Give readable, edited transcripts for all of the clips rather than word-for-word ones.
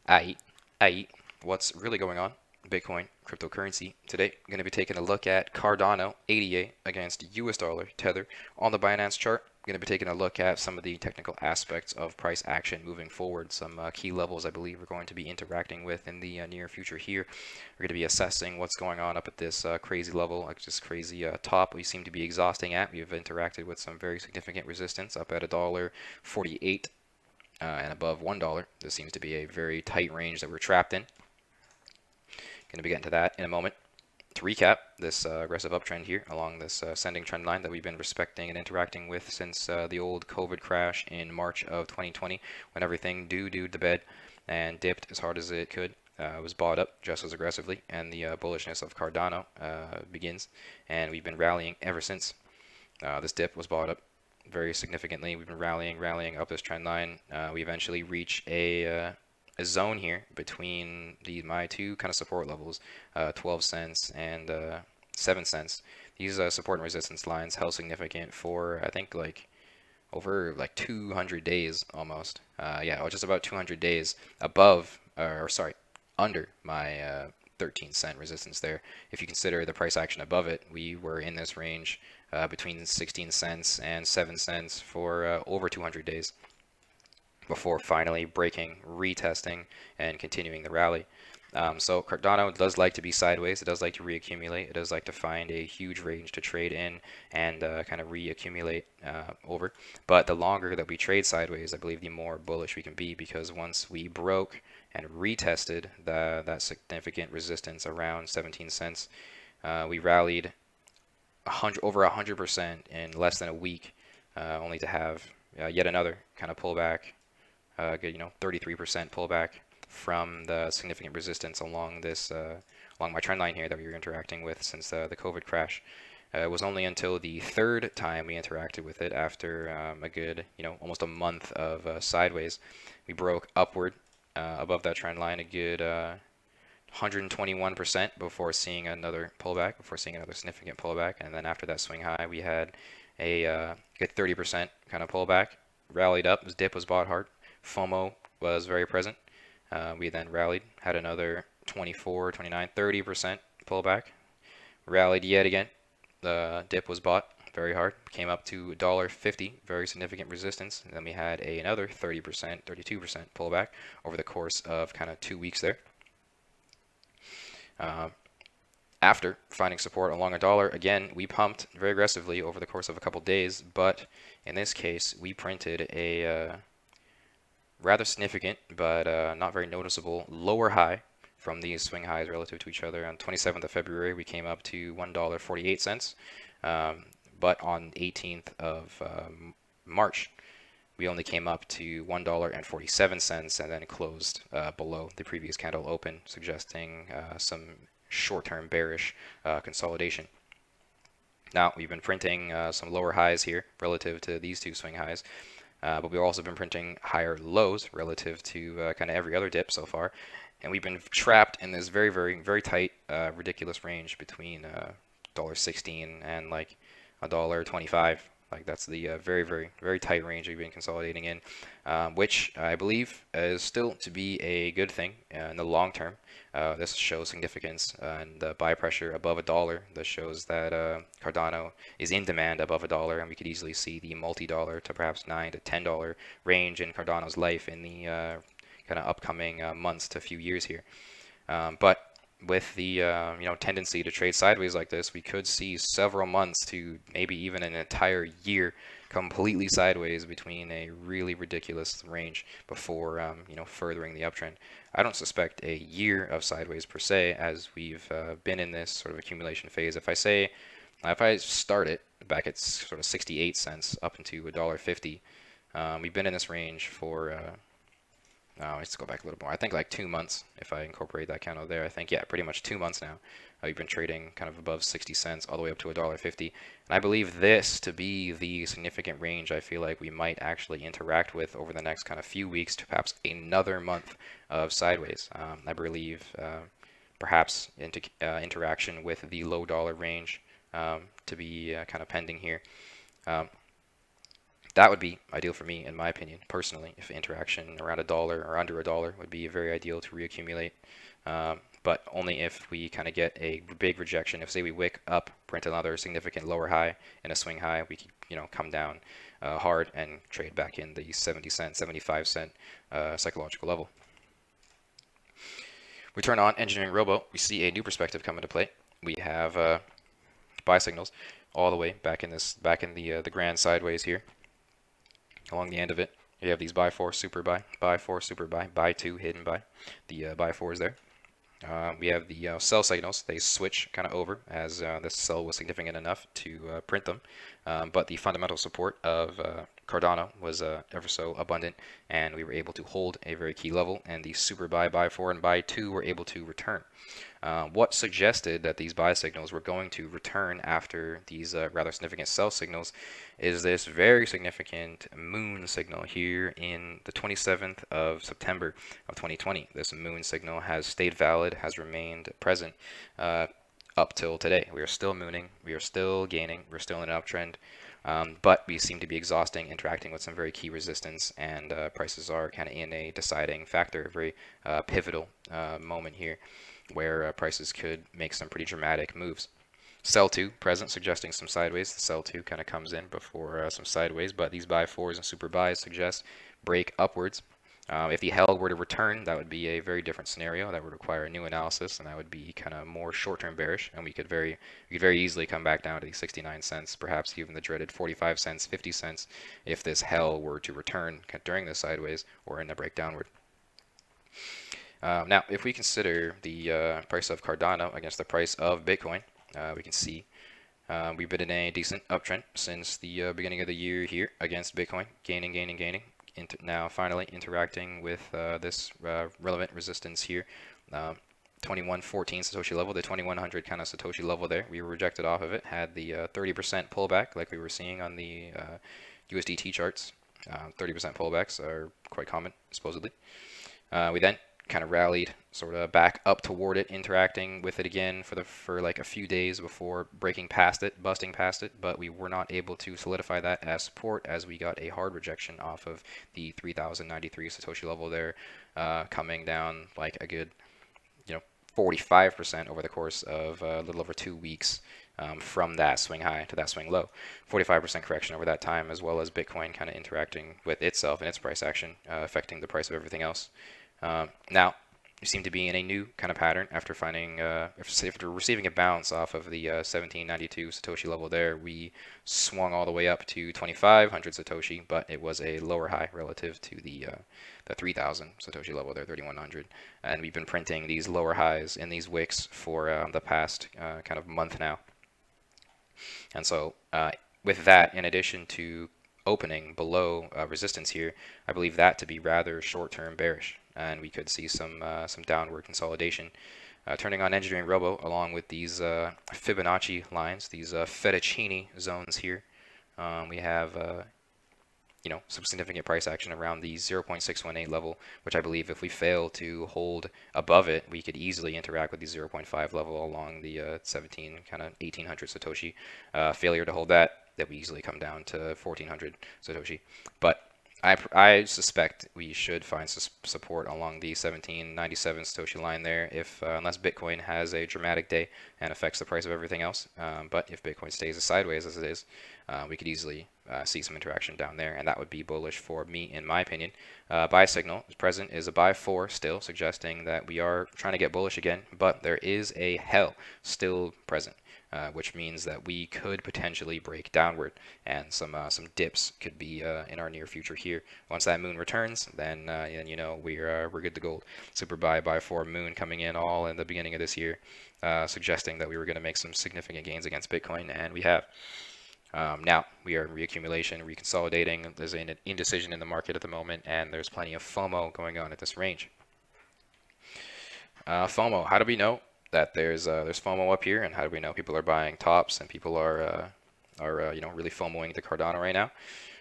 Aight, what's really going on? Bitcoin, cryptocurrency. Today, I'm going to be taking a look at Cardano 88 against US dollar Tether on the Binance chart. I'm going to be taking a look at some of the technical aspects of price action moving forward, some key levels I believe we're going to be interacting with in the near future here. We're going to be assessing what's going on up at this crazy level, like just crazy top we seem to be exhausting at. We've interacted with some very significant resistance up at $1.48 and above $1. This seems to be a very tight range that we're trapped in. Going to be getting to that in a moment. To recap this aggressive uptrend here along this ascending trend line that we've been respecting and interacting with since the old COVID crash in March of 2020, when everything dooed to bed and dipped as hard as it could. Was bought up just as aggressively, and the bullishness of Cardano begins, and we've been rallying ever since. This dip was bought up very significantly. We've been rallying up this trend line. We eventually reach a zone here between my two kind of support levels, 12 cents and 7 cents. These support and resistance lines held significant for I think like over like 200 days almost. Yeah, just about 200 days above, or sorry, under my 13-cent resistance there. If you consider the price action above it, we were in this range between 16 cents and 7 cents for over 200 days before finally breaking, retesting, and continuing the rally. So Cardano does like to be sideways. It does like to reaccumulate. It does like to find a huge range to trade in and kind of reaccumulate over. But the longer that we trade sideways, I believe the more bullish we can be, because once we broke and retested that significant resistance around 17 cents, we rallied over 100% in less than a week, only to have yet another kind of pullback. Good, 33% pullback from the significant resistance along this along my trend line here that we were interacting with since the COVID crash. It was only until the third time we interacted with it, after a good, almost a month of sideways, we broke upward above that trend line a good 121% before seeing another pullback, before seeing another significant pullback, and then after that swing high, we had a good 30% kind of pullback, rallied up. This dip was bought hard. FOMO was very present. We then rallied, had another 24, 29, 30% pullback, rallied yet again. The dip was bought very hard, came up to $1.50, very significant resistance. And then we had another 30%, 32% pullback over the course of kind of 2 weeks there. After finding support along $1, again, we pumped very aggressively over the course of a couple days, but in this case, we printed a rather significant but not very noticeable lower high from these swing highs relative to each other. On 27th of February, we came up to $1.48, but on 18th of March, we only came up to $1.47 and then closed below the previous candle open, suggesting some short-term bearish consolidation. Now, we've been printing some lower highs here relative to these two swing highs. But we've also been printing higher lows relative to kind of every other dip so far. And we've been trapped in this very, very, very tight, ridiculous range between $1.16 and like $1.25. Like that's the very, very, very tight range we've been consolidating in, which I believe is still to be a good thing in the long term. This shows significance and the buy pressure above $1. This shows that Cardano is in demand above $1, and we could easily see the multi-dollar to perhaps $9 to $10 range in Cardano's life in the kind of upcoming months to few years here. But with the tendency to trade sideways like this, we could see several months to maybe even an entire year completely sideways between a really ridiculous range before furthering the uptrend. I don't suspect a year of sideways per se, as we've been in this sort of accumulation phase. If I start it back at sort of 68 cents up into $1.50, we've been in this range for let's go back a little more. I think like 2 months, if I incorporate that candle there. I think, yeah, pretty much 2 months now. We've been trading kind of above 60 cents all the way up to $1.50. And I believe this to be the significant range I feel like we might actually interact with over the next kind of few weeks to perhaps another month of sideways. I believe perhaps interaction with the low dollar range to be kind of pending here. that would be ideal for me, in my opinion, personally. If interaction around $1 or under $1 would be very ideal to reaccumulate. But only if we kind of get a big rejection. If say we wick up, print another significant lower high and a swing high, we could come down hard and trade back in the 70-cent, 75-cent psychological level. We turn on EngineeringRobo. We see a new perspective come into play. We have buy signals all the way back in the grand sideways here. Along the end of it, you have these buy 4, super buy, buy 4, super buy 2, hidden buy. The buy 4 is there. We have the sell signals. They switch kind of over as this sell was significant enough to print them. But the fundamental support of Cardano was ever so abundant, and we were able to hold a very key level, and the super buy 4, and buy 2 were able to return. What suggested that these buy signals were going to return after these rather significant sell signals is this very significant moon signal here in the 27th of September of 2020. This moon signal has stayed valid, has remained present up till today. We are still mooning, we are still gaining, we're still in an uptrend. But we seem to be exhausting, interacting with some very key resistance, and prices are kind of in a deciding factor, a very pivotal moment here, where prices could make some pretty dramatic moves. Sell 2 present, suggesting some sideways. The sell 2 kind of comes in before some sideways, but these buy 4s and super buys suggest break upwards. If the hell were to return, that would be a very different scenario. That would require a new analysis, and that would be kind of more short-term bearish, and we could very easily come back down to the 69 cents, perhaps even the dreaded 45 cents, 50 cents, if this hell were to return during the sideways or in a break downward. Now, if we consider the price of Cardano against the price of Bitcoin, we can see we've been in a decent uptrend since the beginning of the year here against Bitcoin, gaining. Now finally interacting with this relevant resistance here, 2114 Satoshi level, the 2100 kind of Satoshi level there. We were rejected off of it, had the 30% pullback like we were seeing on the USDT charts. 30% pullbacks are quite common, supposedly. We then kind of rallied sort of back up toward it, interacting with it again for like a few days before breaking past it, busting past it, but we were not able to solidify that as support, as we got a hard rejection off of the 3093 Satoshi level there, coming down like a good 45% over the course of a little over 2 weeks, from that swing high to that swing low. 45% correction over that time, as well as Bitcoin kind of interacting with itself and its price action, affecting the price of everything else. Now, we seem to be in a new kind of pattern after after receiving a bounce off of the 1792 Satoshi level there. We swung all the way up to 2500 Satoshi, but it was a lower high relative to the 3000 Satoshi level there, 3100. And we've been printing these lower highs in these wicks for the past kind of month now. And so with that, in addition to opening below resistance here, I believe that to be rather short-term bearish, and we could see some downward consolidation. Turning on EngineeringRobo along with these Fibonacci lines, these fettuccine zones here, we have some significant price action around the 0.618 level, which I believe if we fail to hold above it, we could easily interact with the 0.5 level along the 1800 Satoshi. Failure to hold that we easily come down to 1400 Satoshi. But I suspect we should find support along the 1797 Satoshi line there, if unless Bitcoin has a dramatic day and affects the price of everything else. But if Bitcoin stays as sideways as it is, we could easily see some interaction down there, and that would be bullish for me, in my opinion. Buy signal present is a buy 4 still, suggesting that we are trying to get bullish again, but there is a hell still present. Which means that we could potentially break downward, and some dips could be in our near future here. Once that moon returns, then we're good to go. Super buy 4 moon coming in all in the beginning of this year, suggesting that we were going to make some significant gains against Bitcoin, and we have. Now we are in reaccumulation, reconsolidating. There's an indecision in the market at the moment, and there's plenty of FOMO going on at this range. FOMO. How do we know that there's FOMO up here, and how do we know people are buying tops and people are really FOMOing the Cardano right now?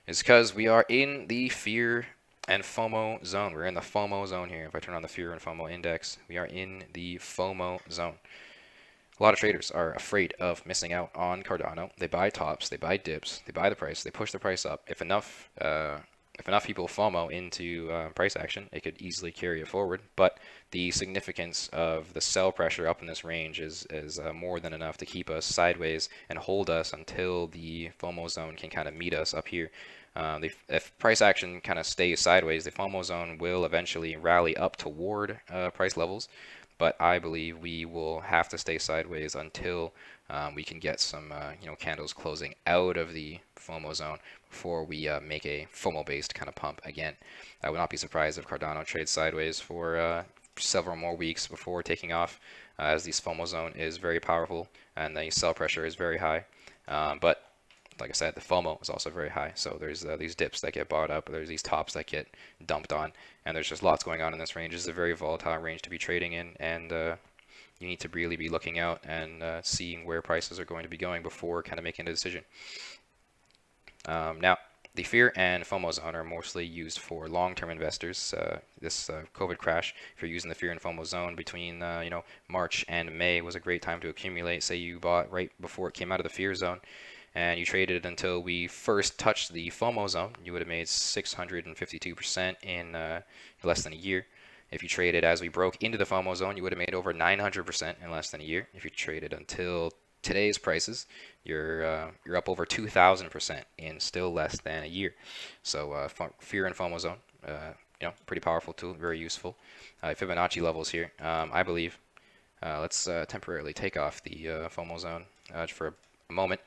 It's because we are in the fear and FOMO zone. We're in the FOMO zone here. If I turn on the fear and FOMO index, we are in the FOMO zone. A lot of traders are afraid of missing out on Cardano. They buy tops, they buy dips, they buy the price, they push the price up. If enough people FOMO into price action, it could easily carry it forward. But the significance of the sell pressure up in this range is more than enough to keep us sideways and hold us until the FOMO zone can kind of meet us up here. If price action kind of stays sideways, the FOMO zone will eventually rally up toward price levels. But I believe we will have to stay sideways until we can get some candles closing out of the FOMO zone before we make a FOMO-based kind of pump again. I would not be surprised if Cardano trades sideways for several more weeks before taking off, as this FOMO zone is very powerful and the sell pressure is very high. But like I said, the FOMO is also very high. So there's these dips that get bought up, there's these tops that get dumped on, and there's just lots going on in this range. This is a very volatile range to be trading in, and you need to really be looking out and seeing where prices are going to be going before kind of making a decision. Now, the fear and FOMO zone are mostly used for long-term investors. This COVID crash, if you're using the fear and FOMO zone between March and May, was a great time to accumulate. Say you bought right before it came out of the fear zone, and you traded until we first touched the FOMO zone, you would have made 652% in less than a year. If you traded as we broke into the FOMO zone, you would have made over 900% in less than a year. If you traded until today's prices, you're up over 2,000% in still less than a year. So fear and FOMO zone, pretty powerful tool, very useful. Fibonacci levels here, I believe. Let's temporarily take off the FOMO zone for a moment.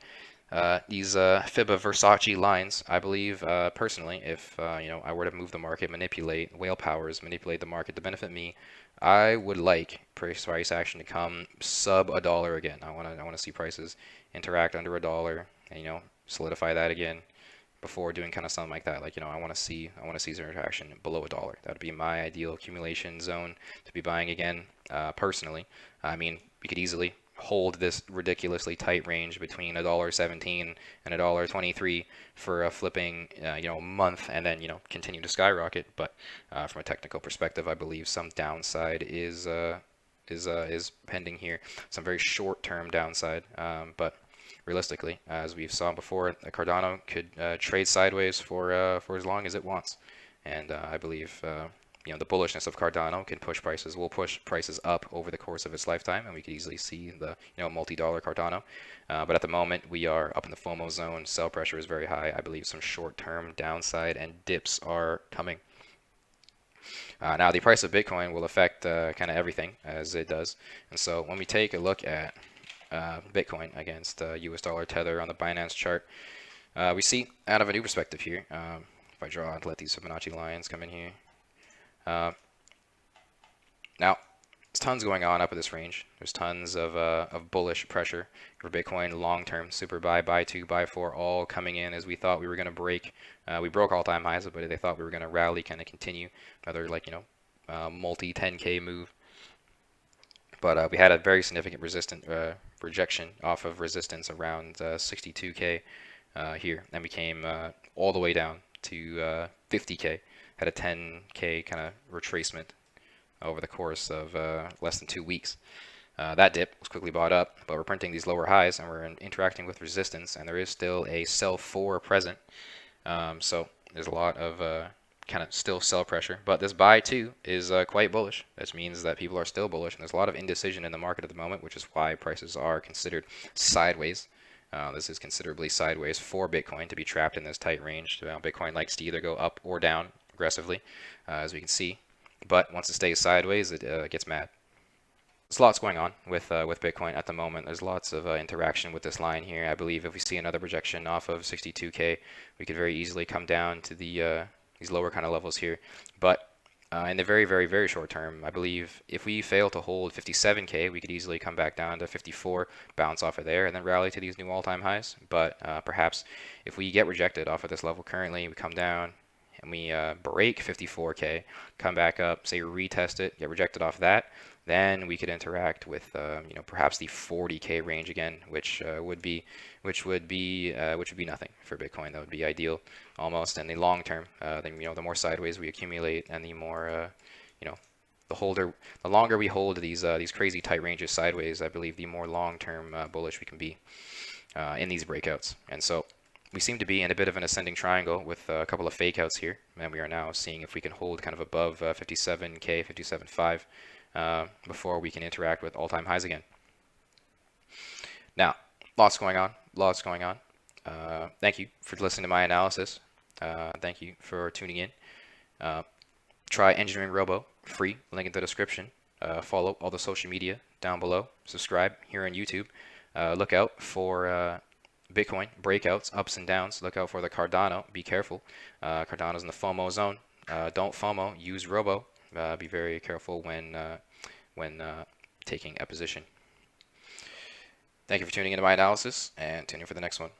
These Fibba Versace lines, I believe personally, if I were to move the market, manipulate whale powers, manipulate the market to benefit me, I would like price action to come sub $1 again. I want to see prices interact under $1, and solidify that again before doing kind of something like that. Like I want to see some interaction below $1. That would be my ideal accumulation zone to be buying again. Personally, I mean, we could easily hold this ridiculously tight range between $1.17 and $1.23 for a flipping month, and then continue to skyrocket. But from a technical perspective, I believe some downside is pending here, some very short-term downside. But realistically, as we've saw before, Cardano could trade sideways for as long as it wants, and I believe the bullishness of Cardano will push prices up over the course of its lifetime, and we could easily see the multi-dollar Cardano. But at the moment, we are up in the FOMO zone. Sell pressure is very high. I believe some short-term downside and dips are coming. Now, the price of Bitcoin will affect kind of everything, as it does. And so when we take a look at Bitcoin against US dollar tether on the Binance chart, we see out of a new perspective here. If I draw and let these Fibonacci lines come in here. Now, there's tons going on up at this range. There's tons of bullish pressure for Bitcoin long-term. Super buy, buy 2, buy 4, all coming in as we thought we were going to break. We broke all-time highs, but they thought we were going to rally, kind of continue another multi 10K move. But we had a very significant rejection off of resistance around 62K here, and we came all the way down to 50K. Had a 10K kind of retracement over the course of less than 2 weeks. That dip was quickly bought up, but we're printing these lower highs and we're interacting with resistance, and there is still a sell 4 present. So there's a lot of kind of still sell pressure, but this buy 2 is quite bullish. This means that people are still bullish, and there's a lot of indecision in the market at the moment, which is why prices are considered sideways. This is considerably sideways for Bitcoin to be trapped in this tight range. Bitcoin likes to either go up or down aggressively, as we can see, but once it stays sideways, it gets mad. There's lots going on with Bitcoin at the moment. There's lots of interaction with this line here. I believe if we see another projection off of 62K, we could very easily come down to these lower kind of levels here. But in the very, very, very short term, I believe if we fail to hold 57K, we could easily come back down to 54, bounce off of there, and then rally to these new all-time highs. But perhaps if we get rejected off of this level currently, we come down and we break 54K, come back up, say retest it, get rejected off that, then we could interact with perhaps the 40K range again, which would be nothing for Bitcoin. That would be ideal almost in the long term. Then the more sideways we accumulate, and the more the longer we hold these crazy tight ranges sideways, I believe the more long-term bullish we can be in these breakouts. And so we seem to be in a bit of an ascending triangle with a couple of fake outs here, and we are now seeing if we can hold kind of above 57K, 57.5 before we can interact with all-time highs again. Now, lots going on. Thank you for listening to my analysis. Thank you for tuning in. Try EngineeringRobo, free, link in the description. Follow all the social media down below. Subscribe here on YouTube. Look out for Bitcoin breakouts, ups and downs. Look out for the Cardano. Be careful. Cardano's in the FOMO zone. Don't FOMO. Use Robo. Be very careful when taking a position. Thank you for tuning into my analysis, and tune in for the next one.